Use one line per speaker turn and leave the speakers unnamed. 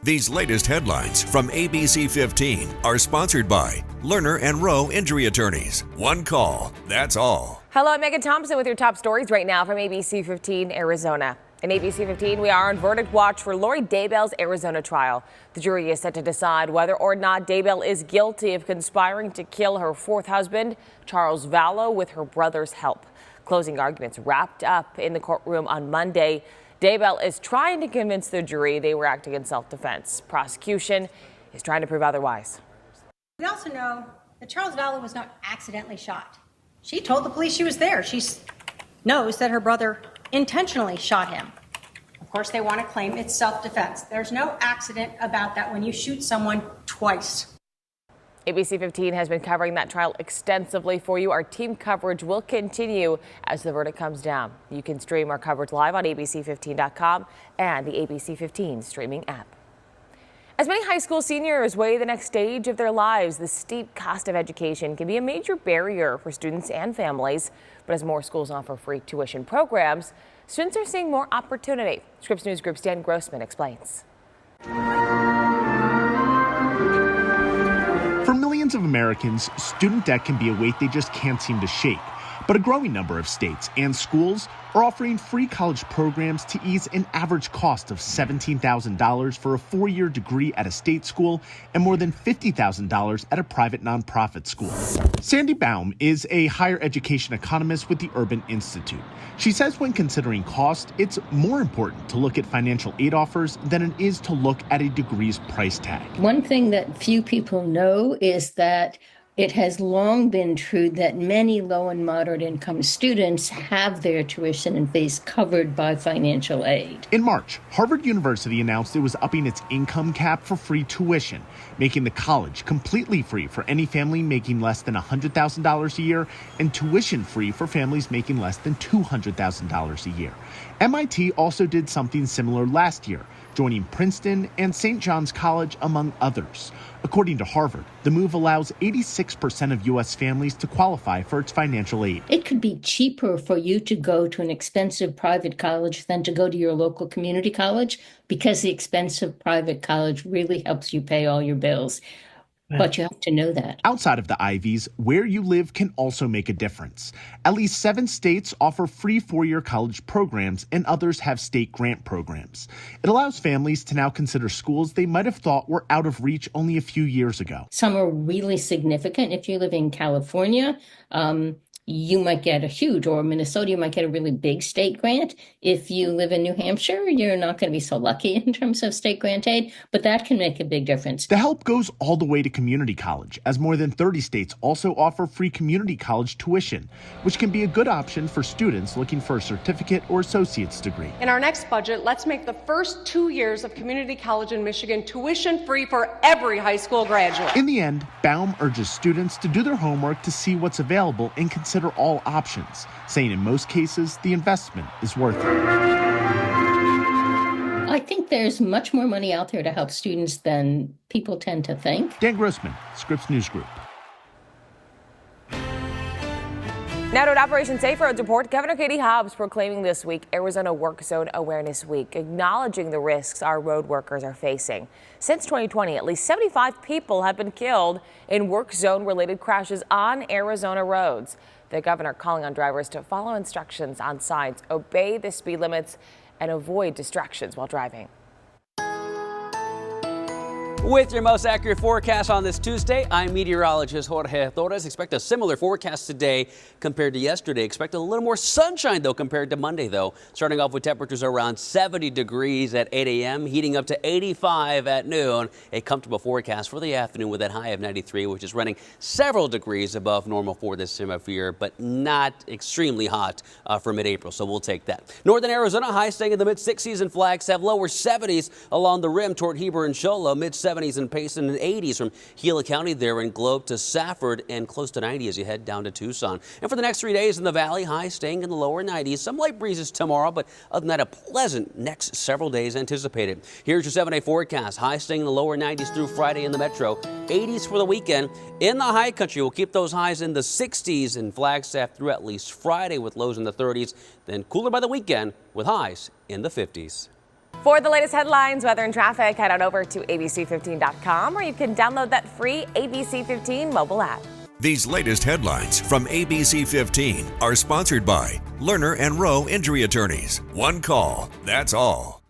These latest headlines from ABC15 are sponsored by Lerner and Rowe Injury Attorneys. One call, that's all.
Hello, I'm Megan Thompson with your top stories right now from ABC15 Arizona. In ABC15, we are on verdict watch for Lorie Del Trial's Arizona trial. The jury is set to decide whether or not Del is guilty of conspiring to kill her fourth husband, Charles Vallow, with her brother's help. Closing arguments wrapped up in the courtroom on Monday. Del is trying to convince the jury they were acting in self-defense. Prosecution is trying to prove otherwise.
We also know that Charles Vallow was not accidentally shot. She told the police she was there. She knows that her brother intentionally shot him. Of course, they want to claim it's self-defense. There's no accident about that when you shoot someone twice.
ABC15 has been covering that trial extensively for you. Our team coverage will continue as the verdict comes down. You can stream our coverage live on ABC15.com and the ABC15 streaming app. As many high school seniors weigh the next stage of their lives, the steep cost of education can be a major barrier for students and families. But as more schools offer free tuition programs, students are seeing more opportunity. Scripps News Group's Dan Grossman explains.
For millions of Americans, student debt can be a weight they just can't seem to shake. But a growing number of states and schools are offering free college programs to ease an average cost of $17,000 for a four-year degree at a state school and more than $50,000 at a private nonprofit school. Sandy Baum is a higher education economist with the Urban Institute. She says when considering cost, it's more important to look at financial aid offers than it is to look at a degree's price tag.
One thing that few people know is that it has long been true that many low and moderate income students have their tuition and fees covered by financial aid.
In March, Harvard University announced it was upping its income cap for free tuition, making the college completely free for any family making less than $100,000 a year and tuition free for families making less than $200,000 a year. MIT also did something similar last year, joining Princeton and St. John's College, among others. According to Harvard, the move allows 86% of U.S. families to qualify for its financial aid.
It could be cheaper for you to go to an expensive private college than to go to your local community college because the expensive private college really helps you pay all your bills. But you have to know that.
Outside of the Ivies, where you live can also make a difference. At least 7 states offer free four-year college programs, and others have state grant programs. It allows families to now consider schools they might have thought were out of reach only a few years ago.
Some are really significant. If you live in California, you might get a huge, or Minnesota, you might get a really big state grant. If you live in New Hampshire, you're not going to be so lucky in terms of state grant aid, but that can make a big difference.
The help goes all the way to community college, as more than 30 states also offer free community college tuition, which can be a good option for students looking for a certificate or associate's degree.
In our next budget, let's make the first 2 years of community college in Michigan tuition-free for every high school graduate.
In the end, Baum urges students to do their homework to see what's available and consider all options, saying in most cases the investment is worth it.
I think there's much more money out there to help students than people tend to think.
Dan Grossman, Scripps News Group.
Now to an Operation Safe Roads report. Governor Katie Hobbs proclaiming this week Arizona Work Zone Awareness Week, acknowledging the risks our road workers are facing. Since 2020, at least 75 people have been killed in work zone related crashes on Arizona roads. The governor calling on drivers to follow instructions on signs, obey the speed limits, and avoid distractions while driving.
With your most accurate forecast on this Tuesday, I'm meteorologist Jorge Torres. Expect a similar forecast today compared to yesterday. Expect a little more sunshine, though, compared to Monday, though. Starting off with temperatures around 70 degrees at 8 a.m., heating up to 85 at noon. A comfortable forecast for the afternoon with that high of 93, which is running several degrees above normal for this time of year, but not extremely hot for mid-April, so we'll take that. Northern Arizona, high staying in the mid-60s, and Flagstaff lower 70s along the rim toward Heber and Show Low, mid-70s in Payson, and 80s from Gila County there in Globe to Safford, and close to 90 as you head down to Tucson. And for the next 3 days in the valley, high staying in the lower 90s. Some light breezes tomorrow, but other than that, a pleasant next several days anticipated. Here's your 7-day forecast. High staying in the lower 90s through Friday in the metro. 80s for the weekend. In the high country, we'll keep those highs in the 60s in Flagstaff through at least Friday with lows in the 30s. Then cooler by the weekend with highs in the 50s.
For the latest headlines, weather, and traffic, head on over to ABC15.com, or you can download that free ABC15 mobile app.
These latest headlines from ABC15 are sponsored by Lerner and Rowe Injury Attorneys. One call, that's all.